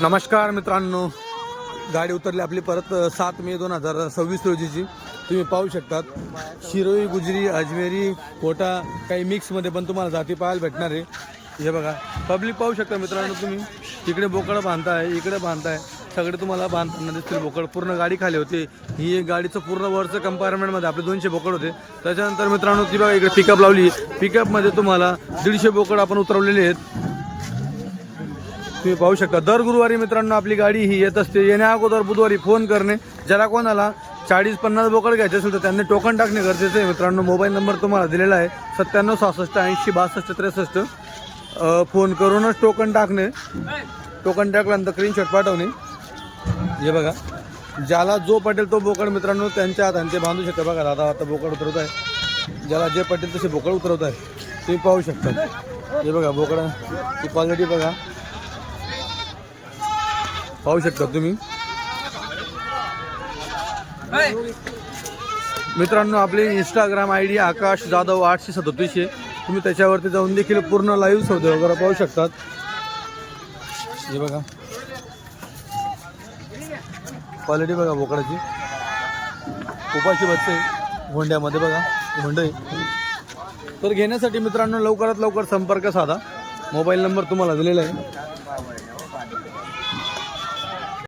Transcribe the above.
नमस्कार मित्रांनो, गाडी उतरली आपली परत 7 मे 2026 रोजीची. तुम्ही पाहू शकतात शिरोई, गुजरी, अजमेरी, कोटा काही मिक्समध्ये पण तुम्हाला जाती पाहायला भेटणार आहे. हे बघा पब्लिक पाहू शकता मित्रांनो. तुम्ही तिकडे बोकड बांधताय, इकडे बांधताय, सगळे तुम्हाला बांधताना दिसतील बोकड. पूर्ण गाडी खाली होती. ही एक गाडीचं पूर्ण वरचं कंपार्टमेंटमध्ये आपले 200 बोकड होते. त्याच्यानंतर मित्रांनो ती बघा इकडे पिकअप लावली. पिकअपमध्ये तुम्हाला 150 बोकड आपण उतरवलेले आहेत. तुम्ही पाहू शकता दर गुरुवारी मित्रांनो आपली गाडी ही येत असते. येण्या अगोदर बुधवारी फोन करणे. ज्याला कोणाला 40-50 बोकड घ्यायचे असेल तर त्यांनी टोकन टाकणे गरजेचं आहे मित्रांनो. मोबाईल नंबर तुम्हाला दिलेला आहे 97 66 80 62 63. फोन करूनच टोकन टाकणे. टोकन टाकल्यानंतर स्क्रीनशॉट पाठवणे. हे बघा ज्याला जो पटेल तो बोकड मित्रांनो त्यांच्या हातांचे बांधू शकता. बघा दादा आता बोकड उतरवत आहे. ज्याला जे पटेल तसे बोकड उतरवत आहे. तुम्ही पाहू शकता. हे बघा बोकडाची क्वालिटी बघा, पाहू शकता तुम्ही मित्रांनो. आपली इंस्टाग्राम ID आकाश जाधव 837 तुम्ही त्याच्यावरती जाऊन देखील पूर्ण लाईव्ह सौदे वगैरे पाहू शकतात. हे बघा क्वालिटी बघा बोकडाची. उपाशी बसते भोंड्यामध्ये बघा भोंडे. तर घेण्यासाठी मित्रांनो लवकरात लवकर संपर्क साधा. मोबाईल नंबर तुम्हाला दिलेला आहे.